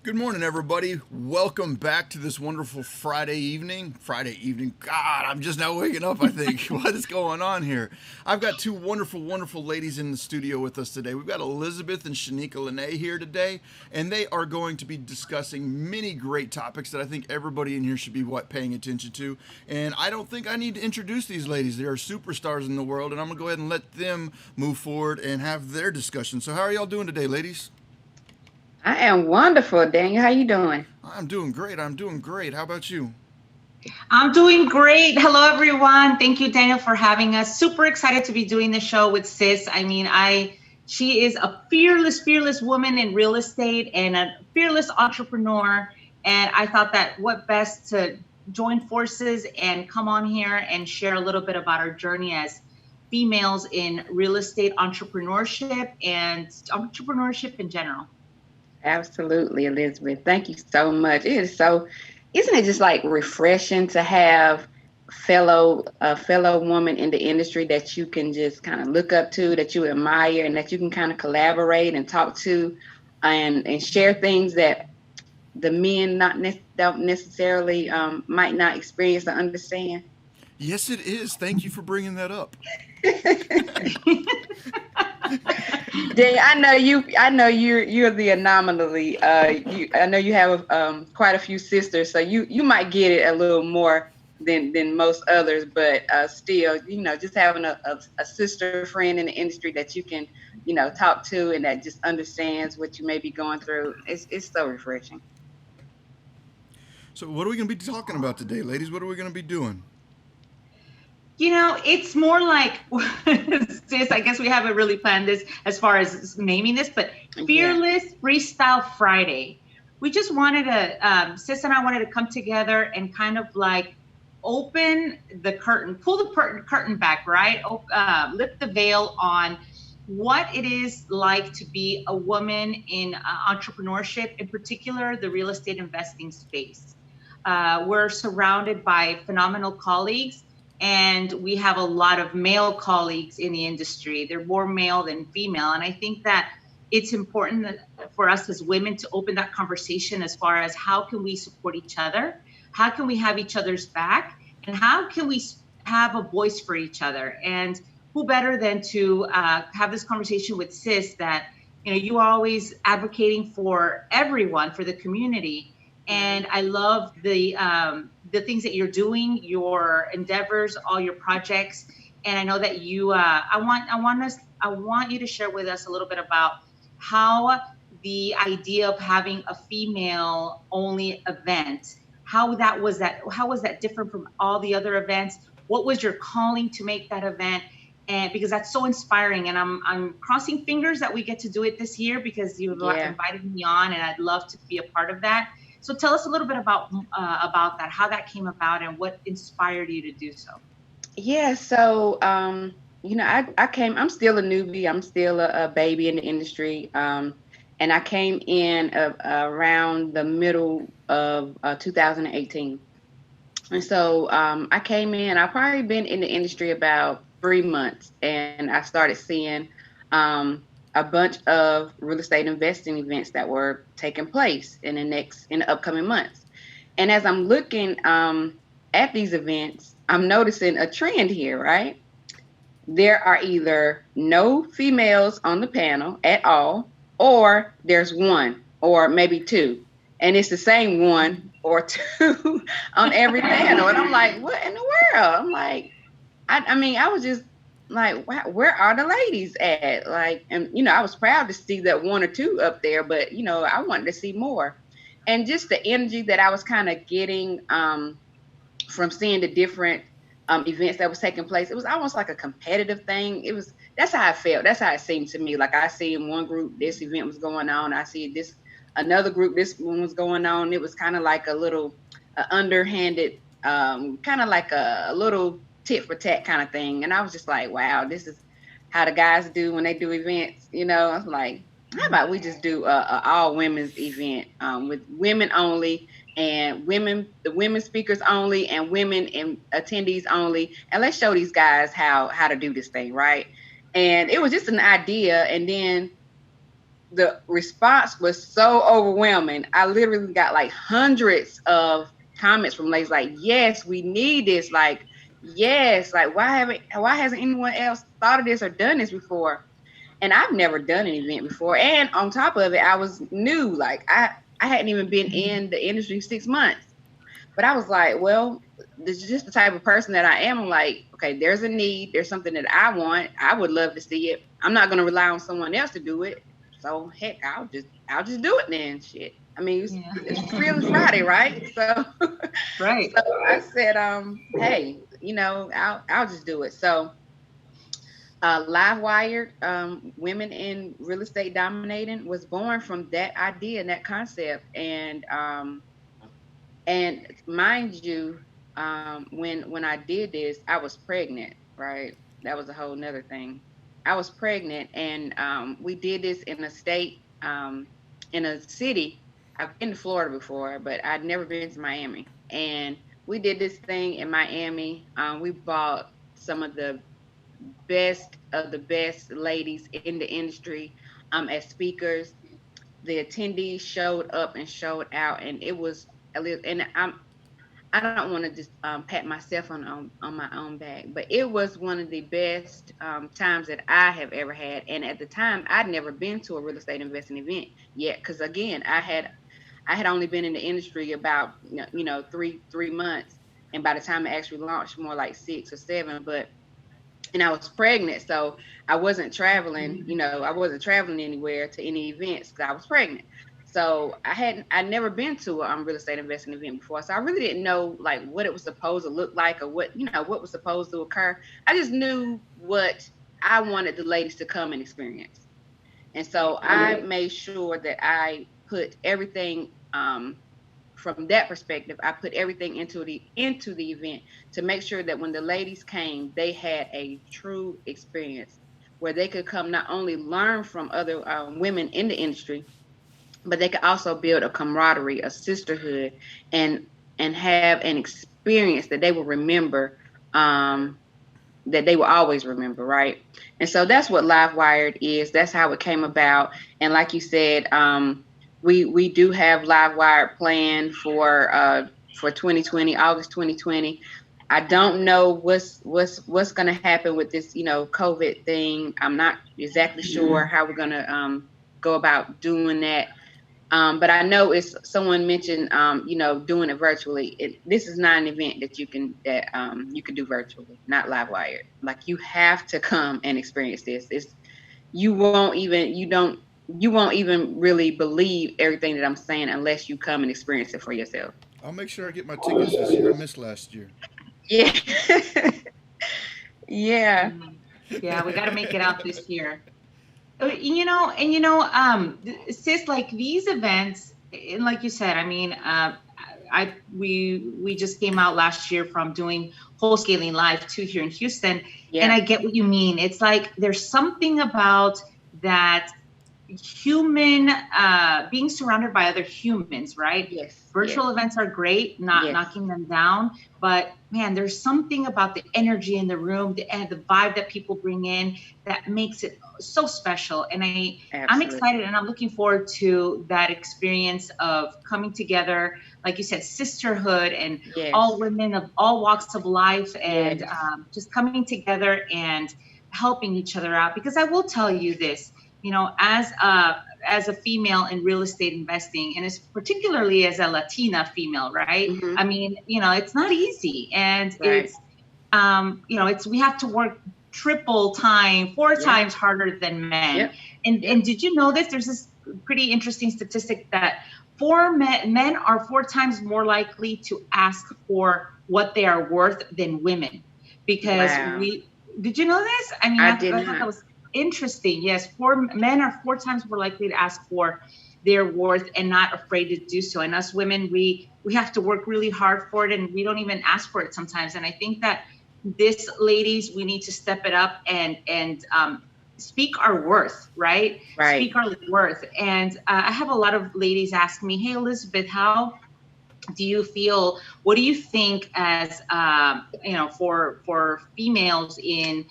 Good morning, everybody. Welcome back to this wonderful Friday evening. God, I'm just now waking up, I think. What is going on here? I've got two wonderful, wonderful ladies in the studio with us today. We've got Elizabeth and Shaneka Elizabeth here today, and they are going to be discussing many great topics that I think everybody in here should be paying attention to. And I don't think I need to introduce these ladies. They are superstars in the world, and I'm going to go ahead and let them move forward and have their discussion. So how are y'all doing today, ladies? I am wonderful, Daniel. How you doing? I'm doing great. How about you? I'm doing great. Hello, everyone. Thank you, Daniel, for having us. Super excited to be doing the show with Sis. She is a fearless woman in real estate and a fearless entrepreneur. And I thought that what best to join forces and come on here and share a little bit about our journey as females in real estate entrepreneurship and entrepreneurship in general. Absolutely, Elizabeth. Thank you so much. Isn't it just like refreshing to have a fellow woman in the industry that you can just kind of look up to, that you admire, and that you can kind of collaborate and talk to and share things that the men don't necessarily might not experience or understand? Yes, it is. Thank you for bringing that up. Dang, I know you're the anomaly. I know you have quite a few sisters, so you might get it a little more than most others. But still, just having a sister friend in the industry that you can, talk to and that just understands what you may be going through, it's so refreshing. So, what are we going to be talking about today, ladies? What are we going to be doing? It's more like, Sis, I guess we haven't really planned this as far as naming this, but Fearless Freestyle Friday. We just wanted to, Sis and I wanted to come together and kind of like open the curtain, pull the curtain back, right? Lift the veil on what it is like to be a woman in entrepreneurship, in particular, the real estate investing space. We're surrounded by phenomenal colleagues. And we have a lot of male colleagues in the industry. They're more male than female. And I think that it's important for us as women to open that conversation as far as how can we support each other? How can we have each other's back? And how can we have a voice for each other? And who better than to have this conversation with Sis that, you are always advocating for everyone, for the community. And I love the things that you're doing, your endeavors, all your projects. And I know that you, I want you to share with us a little bit about how the idea of having a female only event, how was that different from all the other events? What was your calling to make that event? And because that's so inspiring, and I'm crossing fingers that we get to do it this year because you've invited me on, and I'd love to be a part of that. So tell us a little bit about that, how that came about, and what inspired you to do so. Yeah, so I'm still a newbie. I'm still a baby in the industry, and I came in around the middle of 2018. And so I came in. I've probably been in the industry about 3 months, and I started seeing a bunch of real estate investing events that were taking place in the upcoming months. And as I'm looking at these events, I'm noticing a trend here, right? There are either no females on the panel at all, or there's one, or maybe two. And it's the same one or two on every panel. And I'm like, what in the world? I'm like, I was just like, wow, where are the ladies at? Like, and I was proud to see that one or two up there, but I wanted to see more. And just the energy that I was kind of getting from seeing the different events that was taking place, it was almost like a competitive thing. That's how I felt. That's how it seemed to me. Like I see in one group this event was going on, I see this another group this one was going on. It was kind of like a little underhanded, kind of like a little tit for tat kind of thing. And I was just like, wow, this is how the guys do when they do events. I was like, how about we just do a all women's event with women only, and the women speakers only, and women and attendees only, and let's show these guys how to do this thing, right? And it was just an idea. And then the response was so overwhelming. I literally got like hundreds of comments from ladies like, yes, we need this. Like, yes, like why hasn't anyone else thought of this or done this before? And I've never done an event before. And on top of it, I was new. Like I hadn't even been in the industry 6 months. But I was like, well, this is just the type of person that I am. I'm like, okay, there's a need. There's something that I want. I would love to see it. I'm not going to rely on someone else to do it. So heck, I'll just do it then. Shit. I mean, it's Freely Friday, right? So, Right. so I said, hey, I'll just do it. So, Live Wired, Women in Real Estate Dominating, was born from that idea and that concept. And mind you, when I did this, I was pregnant, right? That was a whole nother thing. I was pregnant, and we did this in a state, in a city. I've been to Florida before, but I'd never been to Miami. And we did this thing in Miami. We bought some of the best ladies in the industry as speakers. The attendees showed up and showed out, and it was, and I don't want to just pat myself on my own back, but it was one of the best times that I have ever had. And at the time, I'd never been to a real estate investing event yet, because again, I had only been in the industry about 3 months, and by the time I actually launched, more like 6 or 7. And I was pregnant, so I wasn't traveling. I wasn't traveling anywhere to any events because I was pregnant. So I'd never been to a real estate investing event before, so I really didn't know like what it was supposed to look like, or what was supposed to occur. I just knew what I wanted the ladies to come and experience, and so I made sure that I put everything from that perspective. I put everything into the event to make sure that when the ladies came, they had a true experience where they could come not only learn from other women in the industry, but they could also build a camaraderie, a sisterhood, and have an experience that they will remember, that they will always remember, right? And so that's what Live Wired is. That's how it came about. And like you said, we do have Live Wired planned for 2020, August 2020. I don't know what's going to happen with this, COVID thing. I'm not exactly sure how we're going to go about doing that. But I know it's someone mentioned, doing it virtually. This is not an event that you can do virtually, not Live Wired. Like, you have to come and experience this. You won't even really believe everything that I'm saying unless you come and experience it for yourself. I'll make sure I get my tickets this year. I missed last year. Yeah. Yeah. Yeah, we got to make it out this year. Sis, like these events, and like you said, I mean, we just came out last year from doing Wholesaling Live 2 here in Houston, and I get what you mean. It's like there's something about that human, being surrounded by other humans, right? Yes. Virtual events are great, not knocking them down, but man, there's something about the energy in the room, the vibe that people bring in that makes it so special. And I'm excited, and I'm looking forward to that experience of coming together, like you said, sisterhood, and all women of all walks of life, and just coming together and helping each other out. Because I will tell you this, as a female in real estate investing, and as particularly as a Latina female, right? Mm-hmm. I mean, it's not easy, and it's we have to work triple time, 4 times harder than men. And did you know this? There's this pretty interesting statistic that men are 4 times more likely to ask for what they are worth than women, because did you know this? I mean, I thought that was interesting. Yes, men are 4 times more likely to ask for their worth and not afraid to do so. And us women, we have to work really hard for it, and we don't even ask for it sometimes. And I think that this, ladies, we need to step it up and speak our worth, right? Speak our worth. And I have a lot of ladies ask me, hey, Elizabeth, how do you feel, what do you think as, for females in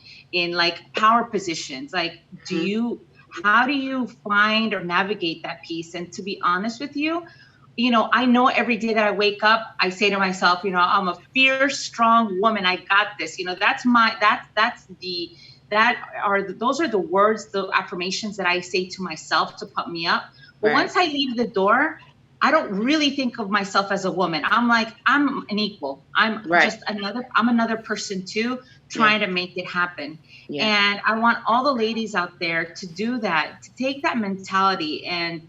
like power positions? Like, do you, How do you find or navigate that piece? And to be honest with you, I know every day that I wake up, I say to myself, I'm a fierce, strong woman. I got this. Those are the words, the affirmations that I say to myself to pump me up. But Right. once I leave the door, I don't really think of myself as a woman. I'm like, I'm an equal. I'm Right. I'm another person too, trying to make it happen. Yeah. And I want all the ladies out there to do that, to take that mentality, and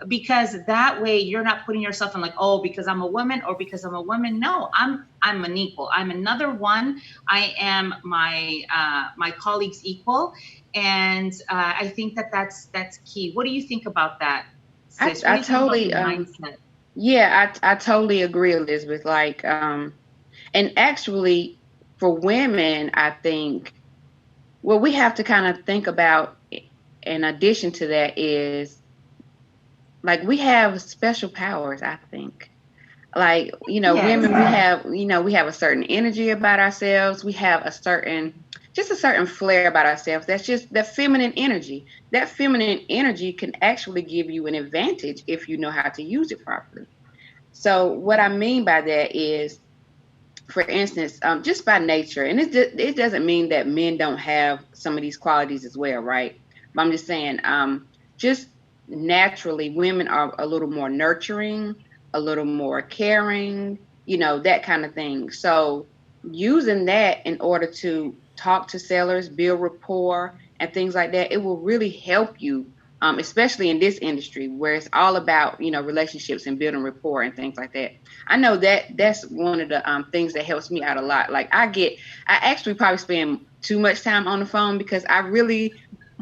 because that way you're not putting yourself in like, oh, because I'm a woman or because I'm a woman. No, I'm an equal. I'm another one. I am my colleagues equal. And I think that's key. What do you think about that, sis? What do I you think about the totally mindset? yeah, I totally agree, Elizabeth. Like and actually for women, I think what we have to kind of think about in addition to that is like we have special powers, I think. Like, Yes. women, we have a certain energy about ourselves. We have just a certain flair about ourselves. That's just that feminine energy. That feminine energy can actually give you an advantage if you know how to use it properly. So what I mean by that is, for instance, just by nature, and it doesn't mean that men don't have some of these qualities as well, right? But I'm just saying, just naturally, women are a little more nurturing, a little more caring, that kind of thing. So using that in order to talk to sellers, build rapport, and things like that, it will really help you, especially in this industry where it's all about, relationships and building rapport and things like that. I know that that's one of the things that helps me out a lot. Like I actually probably spend too much time on the phone because I really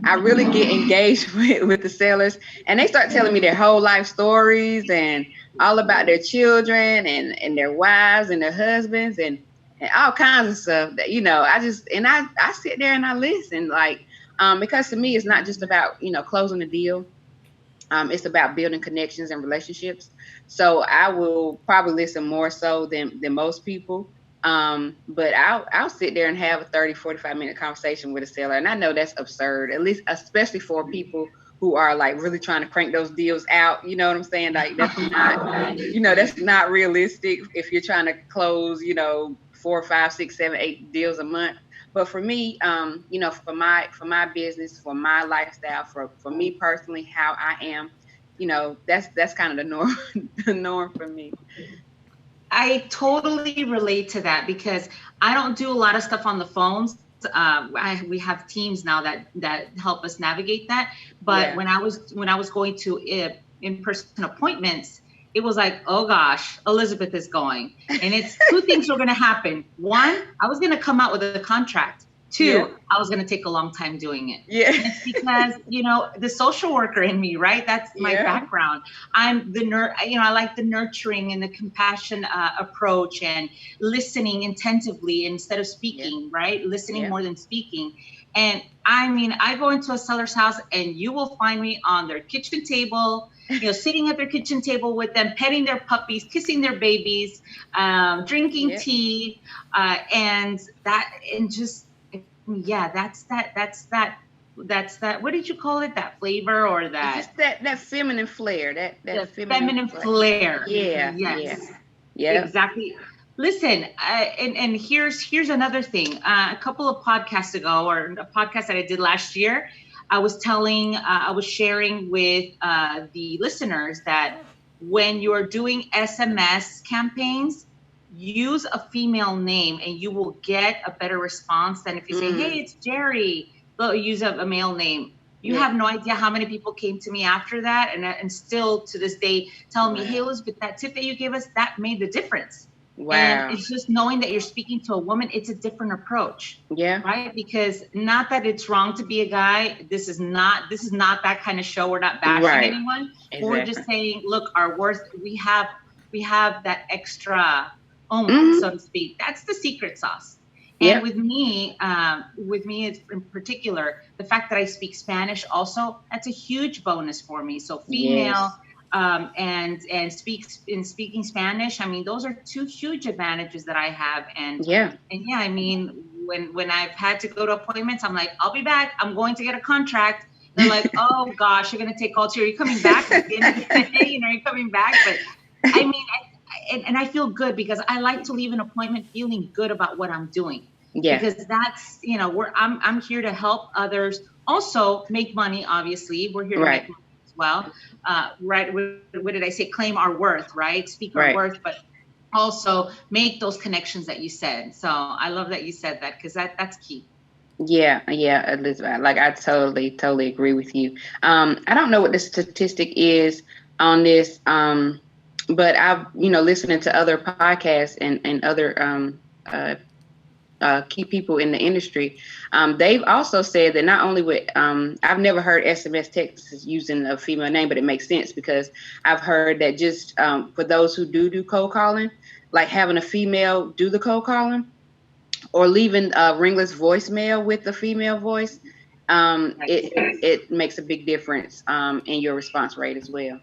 get engaged with the sellers, and they start telling me their whole life stories and all about their children and their wives and their husbands and all kinds of stuff that, I sit there and I listen, like, because to me, it's not just about, closing the deal. It's about building connections and relationships. So I will probably listen more so than most people. But I'll sit there and have a 30-45 minute conversation with a seller. And I know that's absurd, at least, especially for people who are like really trying to crank those deals out. You know what I'm saying? Like that's not realistic if you're trying to close, 4, 5, 6, 7, 8 deals a month. But for me, for my business, for my lifestyle, for me personally, how I am, that's kind of the norm, the norm for me. I totally relate to that because I don't do a lot of stuff on the phones. We have teams now that help us navigate that. But Yeah. when I was going to in-person appointments, it was like, oh gosh, Elizabeth is going, and it's two things were going to happen. One, I was going to come out with a contract. Two, Yeah. I was going to take a long time doing it. Yeah. And it's because, the social worker in me, right? That's my Yeah. background. I'm I like the nurturing and the compassion approach and listening attentively instead of speaking, right? Listening Yeah. more than speaking. And I mean, I go into a seller's house and you will find me on their kitchen table, sitting at their kitchen table with them, petting their puppies, kissing their babies, drinking Yeah. tea, and just, yeah, that's that. What did you call it? That flavor or It's that just that feminine flair, that the feminine feminine flair. flair. Yeah. Yeah. Yes, Yeah. exactly. Listen, and here's another thing. A couple of podcasts ago, or a podcast that I did last year, I was sharing with the listeners that when you're doing SMS campaigns, use a female name and you will get a better response than if you say, "Hey, it's Jerry." But use a male name. You Yeah. have no idea how many people came to me after that, and still to this day tell me, Wow. "Hey, Elizabeth, that tip that you gave us, that made the difference." And Wow. it's just knowing that you're speaking to a woman, it's a different approach, Yeah. right? Because not that it's wrong to be a guy. This is not that kind of show. We're not bashing Right. anyone. But we're Exactly. just saying, look, our worth, we have that extra oomph, Mhm. so to speak. That's the secret sauce. Yeah. And with me, it's in particular, the fact that I speak Spanish also, that's a huge bonus for me. So female, Yes. and speaking Spanish, I mean, those are two huge advantages that I have. Yeah. And yeah, I mean, when I've had to go to appointments, I'm like, I'll be back. I'm going to get a contract. they're like, oh gosh, you're going to take call too. Are you coming back at the end of the day? Are you coming back? But I mean, and I feel good because I like to leave an appointment feeling good about what I'm doing. Yeah. Because that's, I'm here to help others also make money. Obviously, we're here to make money as well. Right. What did I say? Claim our worth, right? Speak our worth, but also make those connections that you said. So I love that you said that because that's key. Yeah, Elizabeth. Like I totally agree with you. I don't know what the statistic is on this, but I've listening to other podcasts and other key people in the industry. They've also said that not only would I've never heard SMS texts using a female name, but it makes sense because I've heard that just for those who do cold calling, like having a female do the cold calling, or leaving a ringless voicemail with the female voice, it makes a big difference in your response rate as well.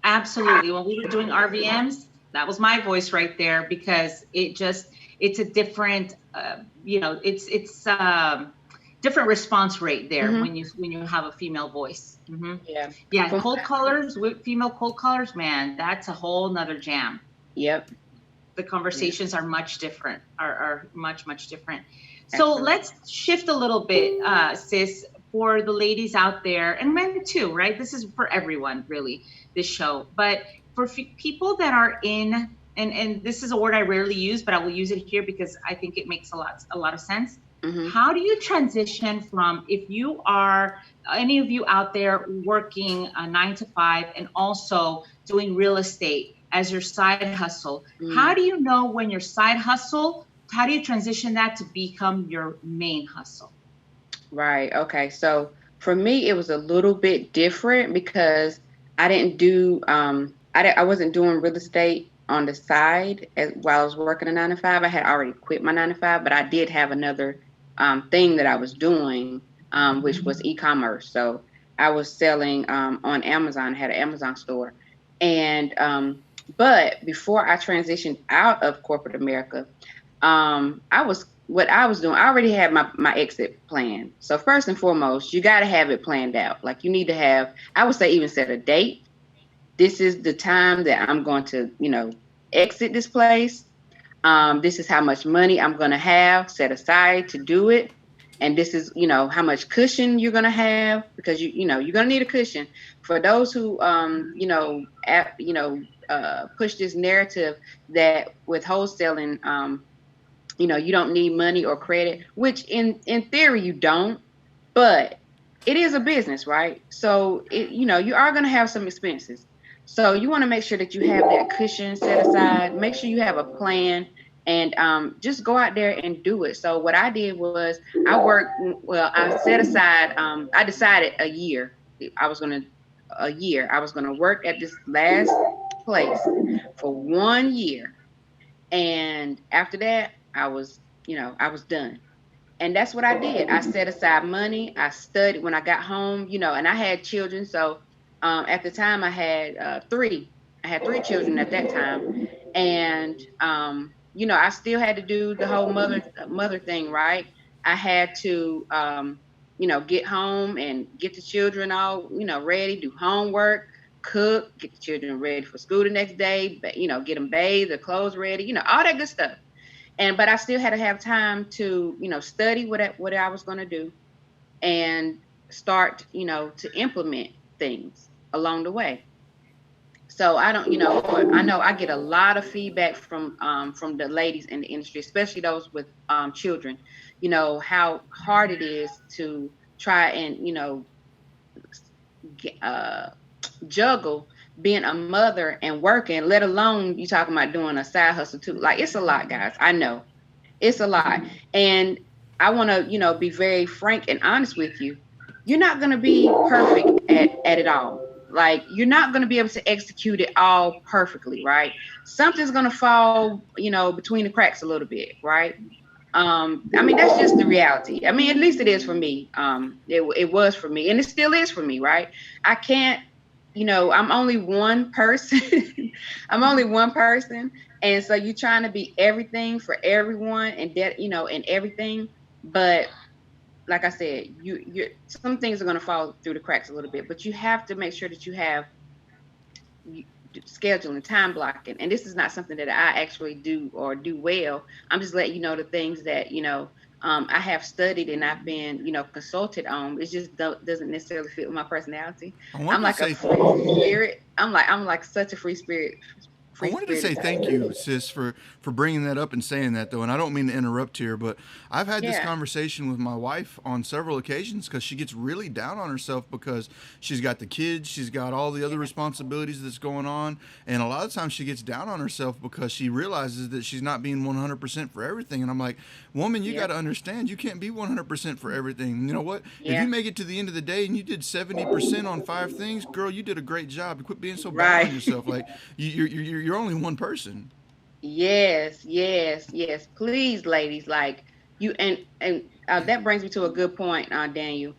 Absolutely. When we were doing RVMs, that was my voice right there because it's a different, it's different response rate there when you have a female voice. Yeah. Cold callers with female cold callers, man, that's a whole nother jam. Yep. The conversations are much different, are much, much different. So let's shift a little bit, Sis, for the ladies out there and men too, right? This is for everyone, really, this show. But for people that are in, and this is a word I rarely use, but I will use it here because I think it makes a lot of sense. How do you transition from, if you are, any of you out there working a 9 to 5 and also doing real estate as your side hustle, how do you know when your side hustle, how do you transition that to become your main hustle? Right. Okay. So for me, it was a little bit different because I didn't do, I wasn't doing real estate on the side while I was working a 9 to 5. I had already quit my 9 to 5, but I did have another thing that I was doing, which was e-commerce. So I was selling on Amazon, I had an Amazon store. And, but before I transitioned out of corporate America, what I was doing, I already had my exit plan. So first and foremost, you got to have it planned out. Like you need to have, I would say even set a date. This is the time that I'm going to, exit this place. This is how much money I'm going to have set aside to do it. And this is, how much cushion you're going to have because you're going to need a cushion for those who, push this narrative that with wholesaling, you don't need money or credit, which in theory you don't, but it is a business, right? So you are going to have some expenses. So you want to make sure that you have that cushion set aside, make sure you have a plan, and just go out there and do it. So what I did was I set aside, I decided a year I was going to work at this last place for 1 year. And after that, I was done. And that's what I did. I set aside money. I studied when I got home, and I had children. So at the time I had 3. I had 3 children at that time. And, I still had to do the whole mother thing, right? I had to, get home and get the children all, ready, do homework, cook, get the children ready for school the next day, but, get them bathed, their clothes ready, all that good stuff. But I still had to have time to, study what I was going to do and start, to implement things along the way. So I don't, I know I get a lot of feedback from the ladies in the industry, especially those with children, how hard it is to try and, juggle being a mother and working, let alone you talking about doing a side hustle too. Like it's a lot, guys. I know it's a lot. And I want to, be very frank and honest with you. You're not going to be perfect at it all. Like you're not going to be able to execute it all perfectly, right? Something's going to fall, between the cracks a little bit, right? That's just the reality. At least it is for me. It was for me, and it still is for me, right? I can't, I'm only one person. I'm only one person. And so you're trying to be everything for everyone and that, and everything. But like I said, you some things are going to fall through the cracks a little bit, but you have to make sure that you have scheduling, time blocking. And this is not something that I actually do or do well. I'm just letting you know the things that, I have studied and I've been, consulted on. It just doesn't necessarily fit with my personality. I I'm wanted to like a say free spirit. I'm like such a free spirit, I free wanted to spirited say type thank of you, person. sis, for bringing that up and saying that, though. And I don't mean to interrupt here, but I've had this Yeah. conversation with my wife on several occasions because she gets really down on herself because she's got the kids, she's got all the other responsibilities that's going on, and a lot of times she gets down on herself because she realizes that she's not being 100% for everything. And I'm like, woman, you got Yep. to understand, you can't be 100% for everything. You know what? If you Yeah. make it to the end of the day and you did 70% on 5 things, girl, you did a great job. Quit being so bad on Right. yourself. Like you're only one person. Yes, yes, yes. Please, ladies, like you and that brings me to a good point, Daniel.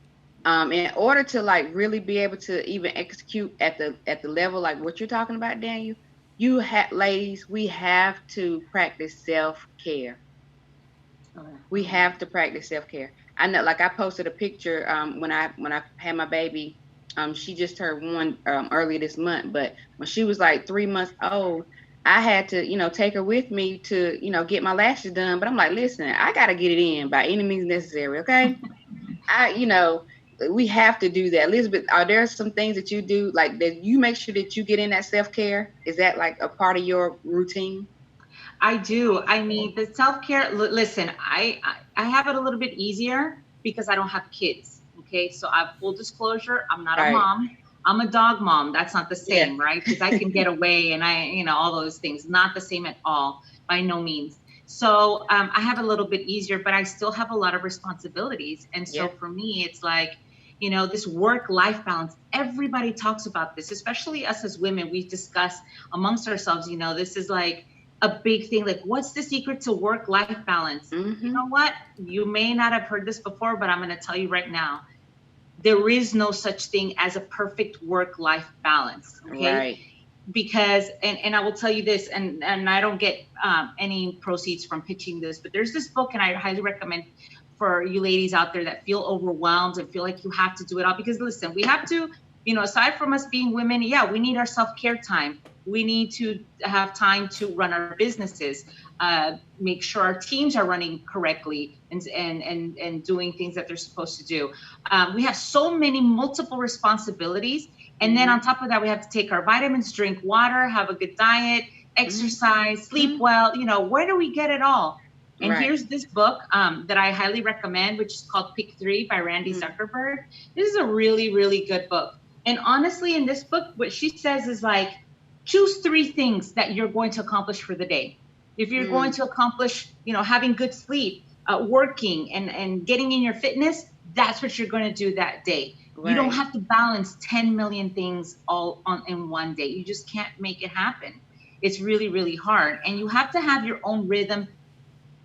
In order to like really be able to even execute at the level like what you're talking about, Daniel, you have ladies, we have to practice self-care. We have to practice self-care. I know, like I posted a picture when I had my baby. She just turned one earlier this month, but when she was like 3 months old, I had to, take her with me to, get my lashes done. But I'm like, listen, I gotta get it in by any means necessary, okay? We have to do that. Elizabeth, are there some things that you do like that you make sure that you get in that self-care? Is that like a part of your routine? I do. I mean, the self care. Listen, I have it a little bit easier because I don't have kids. Okay, so I have full disclosure. I'm not a Right. mom. I'm a dog mom. That's not the Yeah. same, right? Because I can get away and all those things. Not the same at all, by no means. So I have a little bit easier, but I still have a lot of responsibilities. And so Yeah. for me, it's like, this work life balance. Everybody talks about this, especially us as women. We discuss amongst ourselves, this is like a big thing. Like, what's the secret to work life balance? You Mm-hmm. know what? You may not have heard this before, but I'm going to tell you right now, there is no such thing as a perfect work life balance. Okay. Right. Because, and I will tell you this, and I don't get any proceeds from pitching this, but there's this book, and I highly recommend for you ladies out there that feel overwhelmed and feel like you have to do it all. Because listen, we have to, aside from us being women, yeah, we need our self-care time. We need to have time to run our businesses, make sure our teams are running correctly, and doing things that they're supposed to do. We have so many multiple responsibilities. And then on top of that, we have to take our vitamins, drink water, have a good diet, exercise, sleep Mm-hmm. well. Where do we get it all? And Right. here's this book that I highly recommend, which is called Pick Three by Randy Mm. Zuckerberg. This is a really, really good book. And honestly, in this book, what she says is like, choose three things that you're going to accomplish for the day. If you're going Mm. to accomplish, having good sleep, working and getting in your fitness, that's what you're going to do that day. You don't Right. have to balance 10 million things all on in one day. You just can't make it happen. It's really, really hard. And you have to have your own rhythm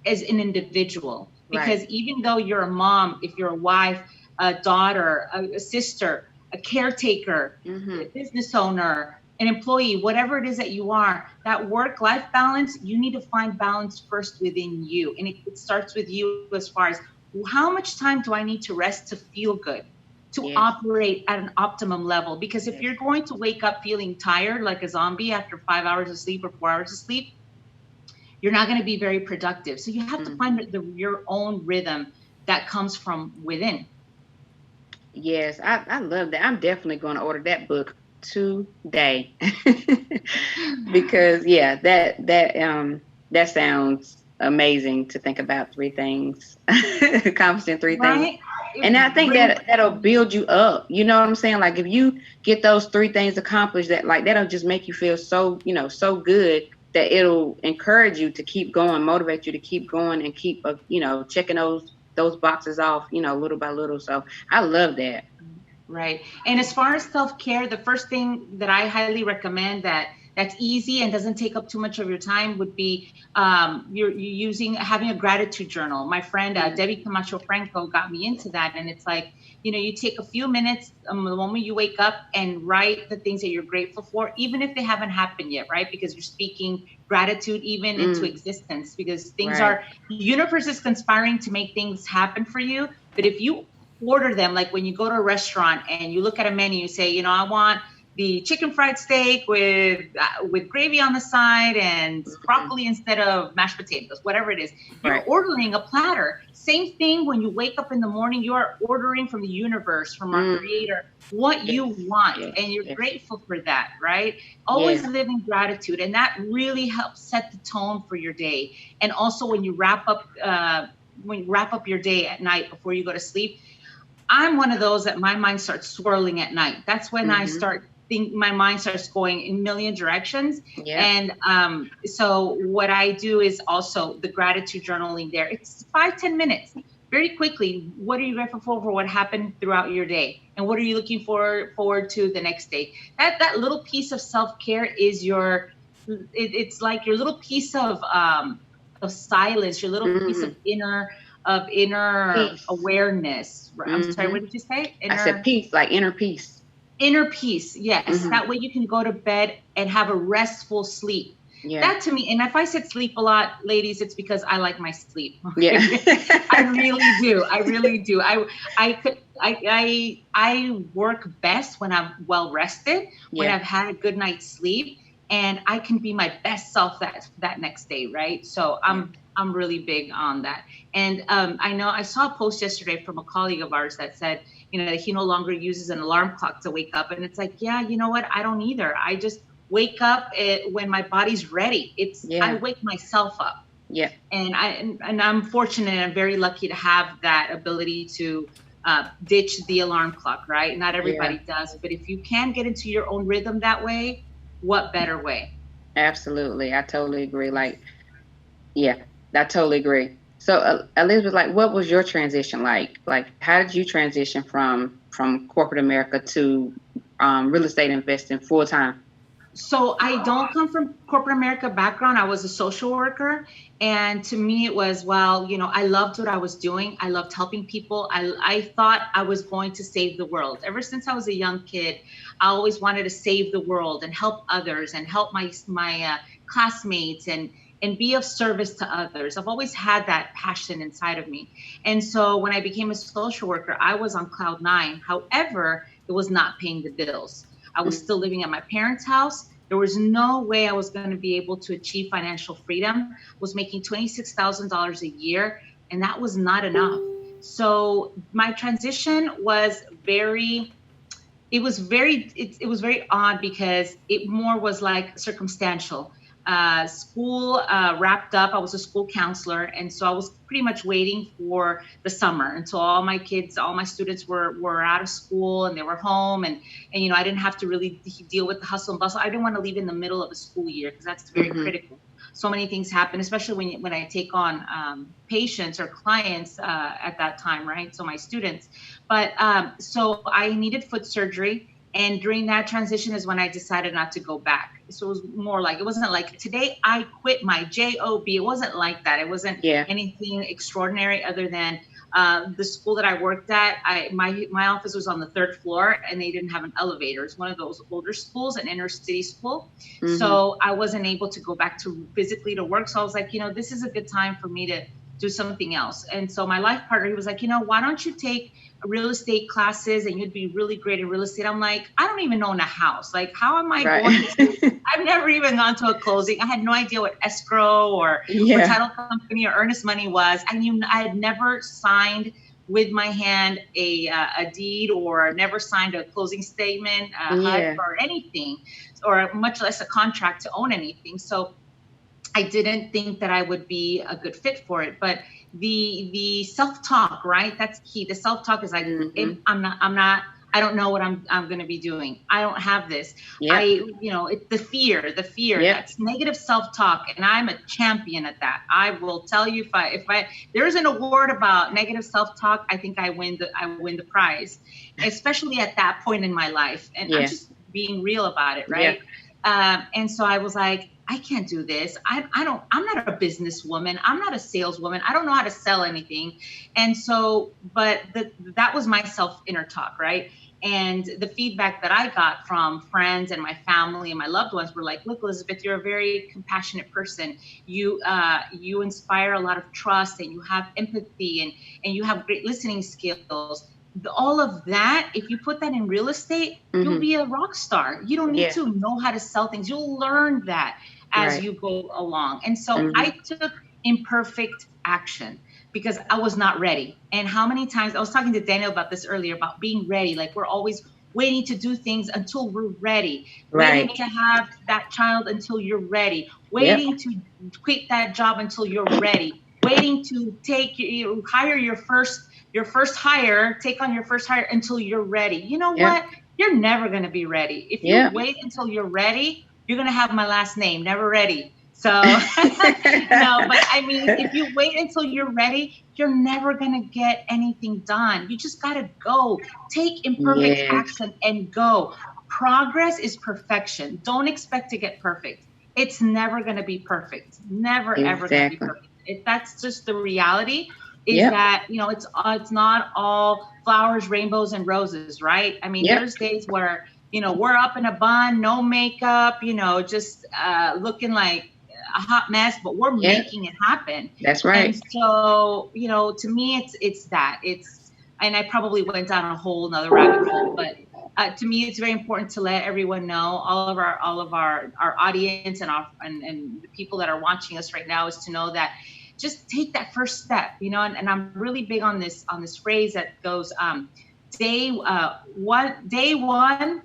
as an individual. Right. Because even though you're a mom, if you're a wife, a daughter, a sister, a caretaker, Mm-hmm. a business owner, an employee, whatever it is that you are, that work life balance, you need to find balance first within you. And it starts with you as far as how much time do I need to rest to feel good, to Yes. operate at an optimum level? Because if Yes. you're going to wake up feeling tired like a zombie after 5 hours of sleep or 4 hours of sleep, you're not going to be very productive. So you have to Mm-hmm. find your own rhythm that comes from within. Yes. I love that. I'm definitely going to order that book today. Because yeah, that sounds amazing to think about three things, accomplishing three things. Right? And I think Bring, that'll build you up. You know what I'm saying? Like if you get those three things accomplished, that'll just make you feel so, so good that it'll encourage you to keep going, motivate you to keep going and keep, checking those boxes off, little by little. So I love that. right. And as far as self-care, the first thing that I highly recommend that's easy and doesn't take up too much of your time would be you're having a gratitude journal. My friend Debbie Camacho Franco got me into that, and it's like, you take a few minutes the moment you wake up and write the things that you're grateful for, even if they haven't happened yet, right? Because you're speaking gratitude even into existence, because things Right. are, the universe is conspiring to make things happen for you. But if you order them, like when you go to a restaurant and you look at a menu, you say, you know, I want the chicken fried steak with gravy on the side and broccoli instead of mashed potatoes, whatever it is. You're ordering a platter. Same thing when you wake up in the morning, you are ordering from the universe, from our creator, what you want. And you're grateful for that, right? Always live in gratitude. And that really helps set the tone for your day. And also when you wrap up your day at night before you go to sleep, I'm one of those that my mind starts swirling at night. That's when I start my mind starts going in a million directions. And so what I do is also the gratitude journaling there. It's 5-10 minutes. Very quickly, what are you grateful for what happened throughout your day? And what are you looking forward to the next day? That little piece of self-care is it's like your little piece of silence, your little piece of inner peace. Awareness. I'm sorry, what did you say? I said peace, like inner peace. Inner peace, yes. That way you can go to bed and have a restful sleep. That to me, and if I said sleep a lot, ladies, it's because I like my sleep. I really do. I really do. I work best when I'm well rested, when I've had a good night's sleep, and I can be my best self that next day, right? So I'm really big on that. And I know I saw a post yesterday from a colleague of ours that said, you know, that he no longer uses an alarm clock to wake up. And it's like, yeah, you know what? I don't either. I just wake up when my body's ready. I wake myself up. And I'm fortunate and I'm very lucky to have that ability to ditch the alarm clock, right? Not everybody does. But if you can get into your own rhythm that way, what better way? Absolutely. I totally agree. I totally agree. So Elizabeth, like, what was your transition like? Like, how did you transition from corporate America to real estate investing full time? So I don't come from corporate America background. I was a social worker. And to me, it was, well, you know, I loved what I was doing. I loved helping people. I thought I was going to save the world. Ever since I was a young kid, I always wanted to save the world and help others and help my classmates and be of service to others. I've always had that passion inside of me. And so when I became a social worker, I was on cloud 9. However, it was not paying the bills. I was still living at my parents' house. There was no way I was going to be able to achieve financial freedom. I was making $26,000 a year, and that was not enough. So my transition was very odd because it more was like circumstantial. School wrapped up. I was a school counselor. And so I was pretty much waiting for the summer until all my students were out of school and they were home. And you know, I didn't have to really deal with the hustle and bustle. I didn't want to leave in the middle of a school year because that's very critical. So many things happen, especially when I take on patients or clients at that time, right? So my students. But so I needed foot surgery. And during that transition is when I decided not to go back. So it was more like, it wasn't like today I quit my job. It wasn't like that. It wasn't anything extraordinary other than the school that I worked at. My office was on the 3rd floor and they didn't have an elevator. It's one of those older schools, an inner city school. So I wasn't able to go back to physically to work. So I was like, you know, this is a good time for me to do something else. And so my life partner, he was like, you know, why don't you take real estate classes and you'd be really great in real estate. I'm like, I don't even own a house. Like, how am I going to, I've never even gone to a closing. I had no idea what escrow or title company or earnest money was. I had never signed with my hand a deed or never signed a closing statement, HUD or anything, or much less a contract to own anything. So I didn't think that I would be a good fit for it, but the self-talk, right? That's key. The self-talk is like, I don't know what I'm going to be doing. I don't have this. It's the fear, that's negative self-talk. And I'm a champion at that. I will tell you if there's an award about negative self-talk, I think I win the prize, especially at that point in my life. And I'm just being real about it. Right. And so I was like, I can't do this. I'm not a businesswoman. I'm not a saleswoman. I don't know how to sell anything. And so, but that was my self inner talk, right? And the feedback that I got from friends and my family and my loved ones were like, look, Elizabeth, you're a very compassionate person. You inspire a lot of trust, and you have empathy, and you have great listening skills. All of that, if you put that in real estate, you'll be a rock star. You don't need to know how to sell things. You'll learn that as you go along. And so I took imperfect action because I was not ready. And how many times I was talking to Daniel about this earlier, about being ready. Like, we're always waiting to do things until we're ready, waiting to have that child until you're ready, waiting to quit that job until you're ready, waiting to hire your first hire, take on your first hire until you're ready. You know what? You're never going to be ready. If you wait until you're ready, you're going to have my last name, never ready. So no, but I mean, if you wait until you're ready, you're never going to get anything done. You just got to go. Take imperfect action and go. Progress is perfection. Don't expect to get perfect. It's never going to be perfect. Never, ever going to be perfect. If that's just the reality, is that, you know, it's not all flowers, rainbows, and roses, right? I mean, there's days where, you know, we're up in a bun, no makeup, you know, just looking like a hot mess, but we're making it happen. That's right. And so, you know, to me, it's and I probably went down a whole nother rabbit hole, but to me, it's very important to let everyone know, all of our audience and the people that are watching us right now, is to know that just take that first step, you know, and I'm really big on this phrase that goes, day one,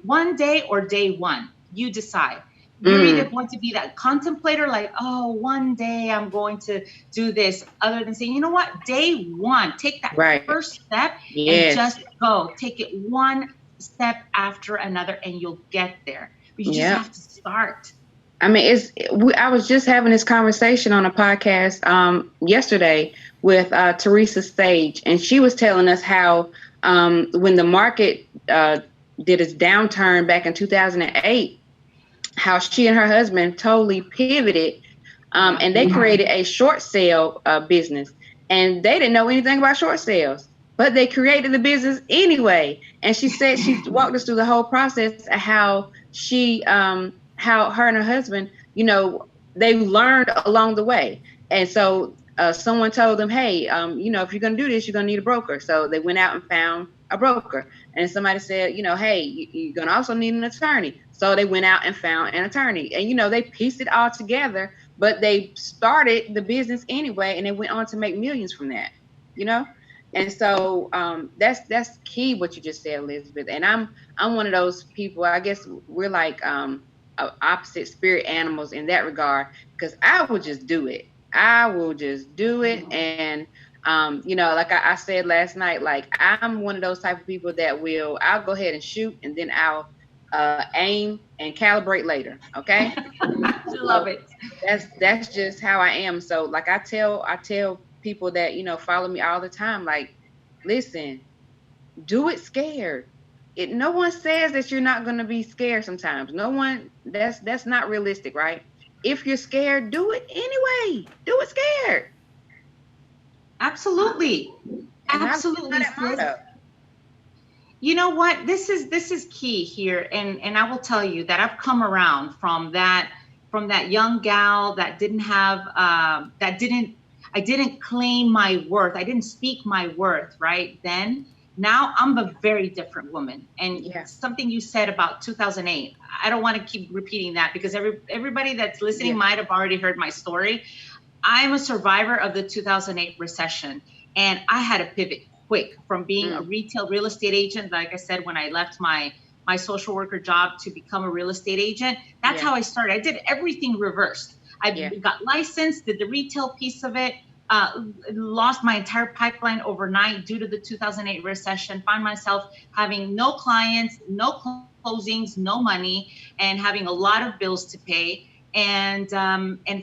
you decide. You're either going to be that contemplator, like, oh, one day I'm going to do this, other than saying, you know what, day one, take that first step and just go. Take it one step after another, and you'll get there. But you just have to start. I mean, I was just having this conversation on a podcast yesterday with Teresa Sage, and she was telling us how when the market did its downturn back in 2008, how she and her husband totally pivoted, and they created a short sale business, and they didn't know anything about short sales, but they created the business anyway. And she said, she walked us through the whole process of how how her and her husband, you know, they learned along the way. And so someone told them, hey, you know, if you're going to do this, you're going to need a broker. So they went out and found a broker. And somebody said, you know, hey, you're going to also need an attorney. So they went out and found an attorney. And, you know, they pieced it all together, but they started the business anyway, and they went on to make millions from that, you know? And so that's key, what you just said, Elizabeth. And I'm one of those people, I guess we're like opposite spirit animals in that regard, because I will just do it. I will just do it. And, you know, like I said last night, like I'm one of those type of people that I'll go ahead and shoot, and then I'll aim and calibrate later. Okay. Love it. That's just how I am. So like I tell people that, you know, follow me all the time, like, listen, do it scared. No one says that you're not going to be scared sometimes. No one, that's not realistic, right? If you're scared, do it anyway. Do it scared. Absolutely. Absolutely. You know what? This is key here. And I will tell you that I've come around from that young gal that didn't have, I didn't claim my worth. I didn't speak my worth right then. Now I'm a very different woman. And something you said about 2008, I don't want to keep repeating that, because everybody that's listening might have already heard my story. I'm a survivor of the 2008 recession, and I had to pivot quick from being a retail real estate agent. Like I said, when I left my social worker job to become a real estate agent, that's how I started. I did everything reversed. I got licensed, did the retail piece of it, lost my entire pipeline overnight due to the 2008 recession, find myself having no clients, no closings, no money, and having a lot of bills to pay, and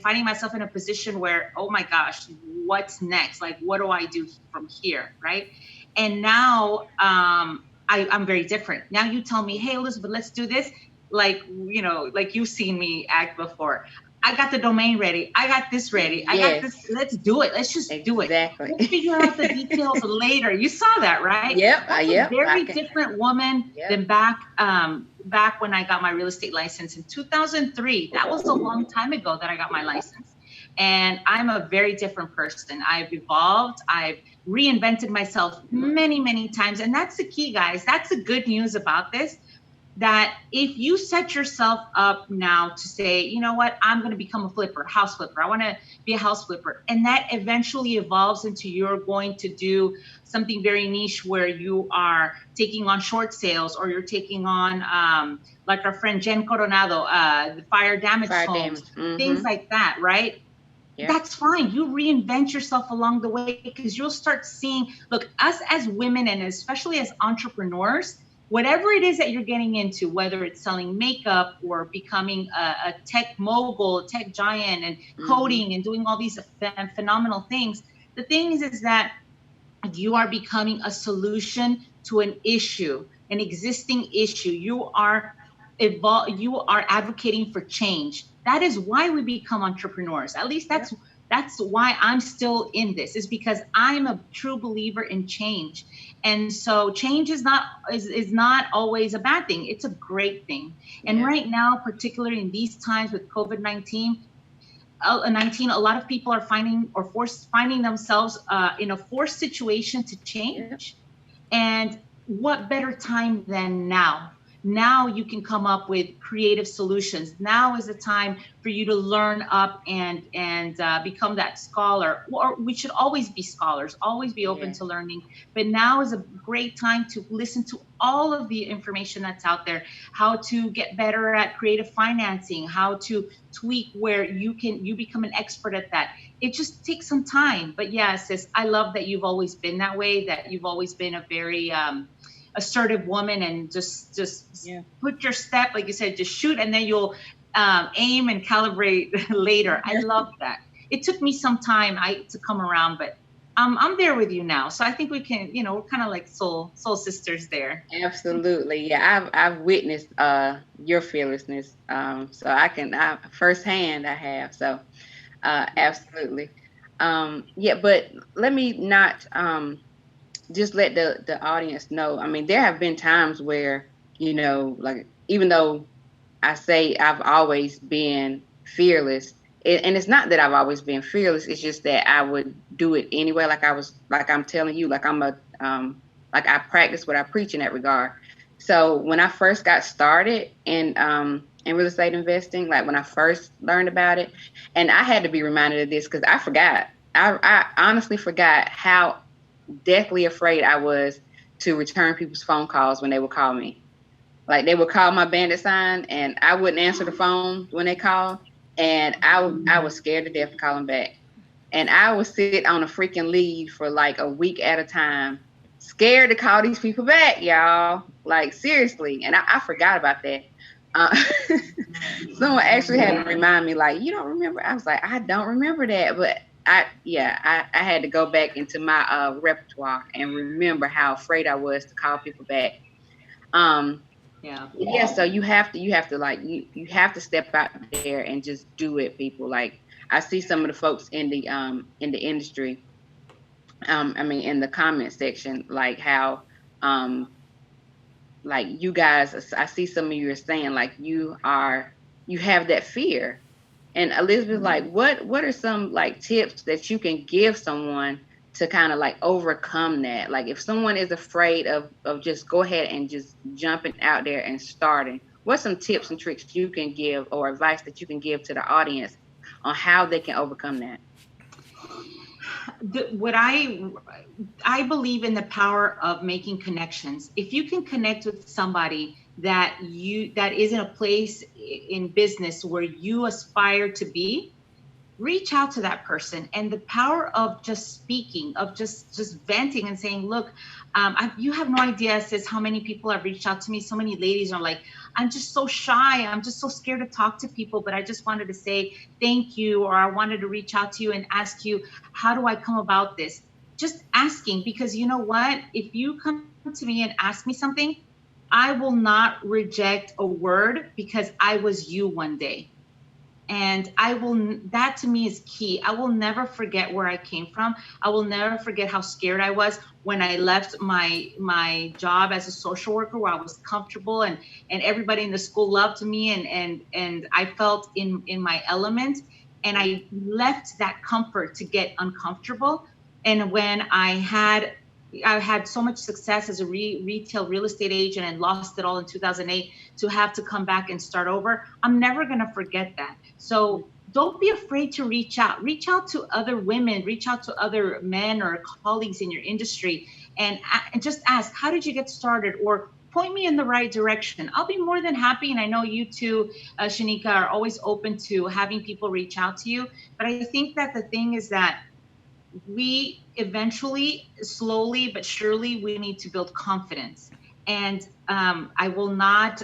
finding myself in a position where, oh my gosh, what's next? Like, what do I do from here, right? And now I'm very different. Now you tell me, hey, Elizabeth, let's do this. Like, you know, like you've seen me act before. I got the domain ready. I got this ready. I got this. Let's do it. Let's just do it. Exactly. We'll figure out the details later. You saw that, right? Yep. That's a very different woman than back when I got my real estate license in 2003. That was a long time ago that I got my license. And I'm a very different person. I've evolved. I've reinvented myself many, many times. And that's the key, guys. That's the good news about this. That if you set yourself up now to say, you know what, I'm going to become a flipper, house flipper. I want to be a house flipper. And that eventually evolves into you're going to do something very niche where you are taking on short sales, or you're taking on, like our friend Jen Coronado, the fire damage homes, things like that, right? Yeah. That's fine. You reinvent yourself along the way, because you'll start seeing, look, us as women, and especially as entrepreneurs, whatever it is that you're getting into, whether it's selling makeup or becoming a tech mogul, a tech giant, and coding and doing all these phenomenal things, the thing is that you are becoming a solution to an issue, an existing issue. You are advocating for change. That is why we become entrepreneurs. At least that's why I'm still in this, is because I'm a true believer in change. And so change is not always a bad thing. It's a great thing. And right now, particularly in these times with COVID-19, a lot of people are finding themselves in a forced situation to change. And what better time than now? Now you can come up with creative solutions. Now is the time for you to learn up and become that scholar. Or we should always be scholars, always be open to learning. But now is a great time to listen to all of the information that's out there. How to get better at creative financing, how to tweak where you become an expert at that. It just takes some time. But yeah, sis, I love that you've always been that way, that you've always been a very assertive woman, and just put your step, like you said, just shoot, and then you'll aim and calibrate later. I love that. It took me some time to come around, but I'm there with you now. So I think we can, we're kind of like soul sisters there. Absolutely. Yeah. I've witnessed your fearlessness. So I firsthand I have. So absolutely. But let me not just let the audience know. I mean, there have been times where, like, even though I say I've always been fearless, and it's not that I've always been fearless, it's just that I would do it anyway. Like I'm telling you, like like I practice what I preach in that regard. So when I first got started in real estate investing, like when I first learned about it, and I had to be reminded of this because I forgot. I honestly forgot how deathly afraid I was to return people's phone calls when they would call me. Like, they would call my bandit sign and I wouldn't answer the phone when they called, and I was scared to death of calling back. And I would sit on a freaking lead for like a week at a time, scared to call these people back, y'all. Like, seriously. And I forgot about that. Someone actually had to remind me, like, you don't remember? I was like, I don't remember that. But I had to go back into my repertoire and remember how afraid I was to call people back. So you have to like you have to step out there and just do it, people. Like, I see some of the folks in the industry, in the comment section, like how like you guys, I see some of you are saying like you have that fear. And Elizabeth, like, what are some like tips that you can give someone to kind of like overcome that? Like, if someone is afraid of just go ahead and just jumping out there and starting, what's some tips and tricks you can give, or advice that you can give to the audience on how they can overcome that? What I believe in the power of making connections. If you can connect with somebody that is in a place in business where you aspire to be, reach out to that person. And the power of just speaking, of just venting and saying, look, you have no idea, sis, how many people have reached out to me. So many ladies are like, I'm just so shy. I'm just so scared to talk to people, but I just wanted to say thank you, or I wanted to reach out to you and ask you, how do I come about this? Just asking, because you know what? If you come to me and ask me something, I will not reject a word, because I was you one day. And that to me is key. I will never forget where I came from. I will never forget how scared I was when I left my job as a social worker, where I was comfortable and everybody in the school loved me, and I felt in my element. And I left that comfort to get uncomfortable. And when I had so much success as a retail real estate agent and lost it all in 2008, to have to come back and start over, I'm never going to forget that. So don't be afraid to reach out to other women, reach out to other men or colleagues in your industry, and just ask, how did you get started? Or point me in the right direction. I'll be more than happy. And I know you too, Shaneka, are always open to having people reach out to you. But I think that the thing is that we eventually, slowly but surely, we need to build confidence. And I will not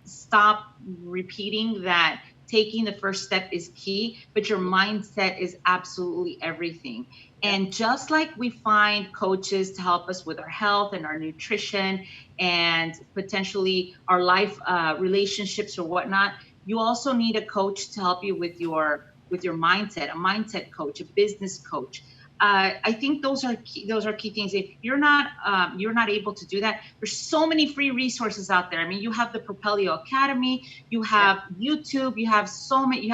stop repeating that taking the first step is key, but your mindset is absolutely everything. And just like we find coaches to help us with our health and our nutrition and potentially our life relationships or whatnot, you also need a coach to help you with your mindset, a mindset coach, a business coach. I think those are key things. If you're not able to do that, there's so many free resources out there. I mean, you have the Propelio Academy, you have YouTube, you have so many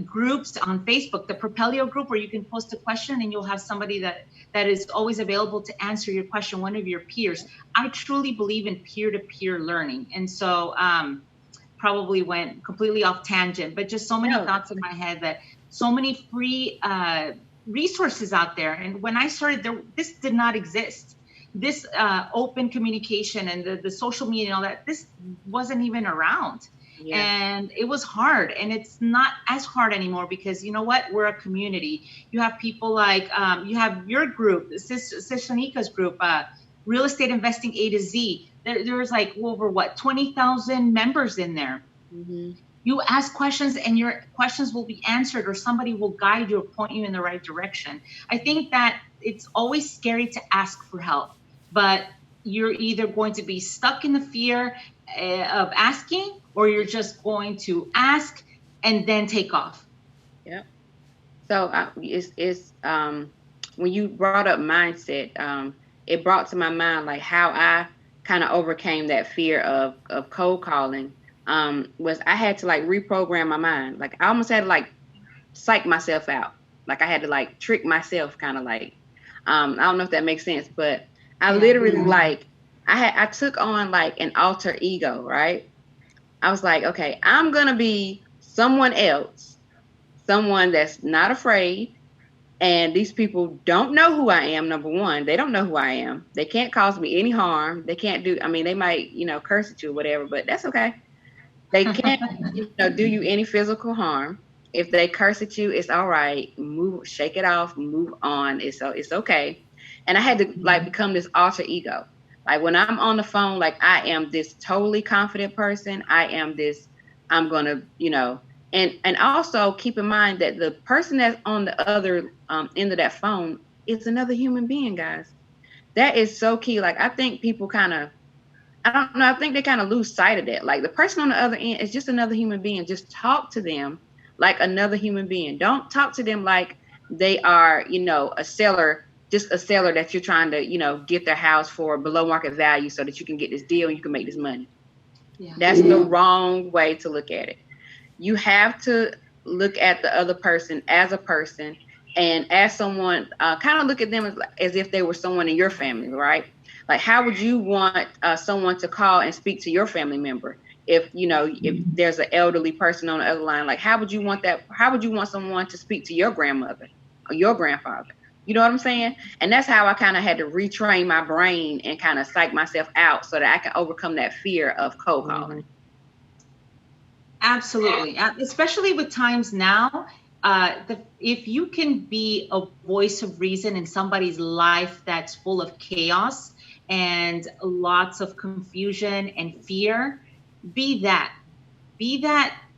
groups on Facebook, the Propelio group, where you can post a question and you'll have somebody that is always available to answer your question, one of your peers. I truly believe in peer-to-peer learning. And so probably went completely off tangent, but just so many thoughts in my head, that so many free resources out there. And when I started, this did not exist. This open communication and the social media and all that, this wasn't even around. Yeah. And it was hard, and it's not as hard anymore, because you know what? We're a community. You have people like, you have your group, Sis Shaneka's group, Real Estate Investing A to Z. There's like over 20,000 members in there. Mm-hmm. You ask questions and your questions will be answered, or somebody will guide you or point you in the right direction. I think that it's always scary to ask for help, but you're either going to be stuck in the fear of asking, or you're just going to ask and then take off. Yeah. So it's when you brought up mindset, it brought to my mind like how I kind of overcame that fear of cold calling. Was I had to like reprogram my mind. Like I almost had to like psych myself out. Like I had to like trick myself, kind of like, I don't know if that makes sense, but I literally like, I took on like an alter ego, right? I was like, okay, I'm going to be someone else, someone that's not afraid. And these people don't know who I am. Number one, they don't know who I am. They can't cause me any harm. They can't do, I mean, they might, curse at you or whatever, but that's okay. They can't, do you any physical harm. If they curse at you, it's all right. Shake it off, move on. It's okay. And I had to like become this alter ego. Like when I'm on the phone, like I am this totally confident person. I am this, I'm going to, and also keep in mind that the person that's on the other end of that phone is another human being, guys. That is so key. Like I think people I don't know. I think they kind of lose sight of that. Like the person on the other end is just another human being. Just talk to them like another human being. Don't talk to them like they are, a seller, just a seller that you're trying to, get their house for below market value so that you can get this deal and you can make this money. Yeah. That's the wrong way to look at it. You have to look at the other person as a person, and as someone, kind of look at them as if they were someone in your family, right? Like, how would you want someone to call and speak to your family member? If there's an elderly person on the other line, like, how would you want that? How would you want someone to speak to your grandmother or your grandfather? You know what I'm saying? And that's how I kind of had to retrain my brain and kind of psych myself out so that I can overcome that fear of cold calling. Absolutely. Especially with times now, if you can be a voice of reason in somebody's life that's full of chaos and lots of confusion and fear, be that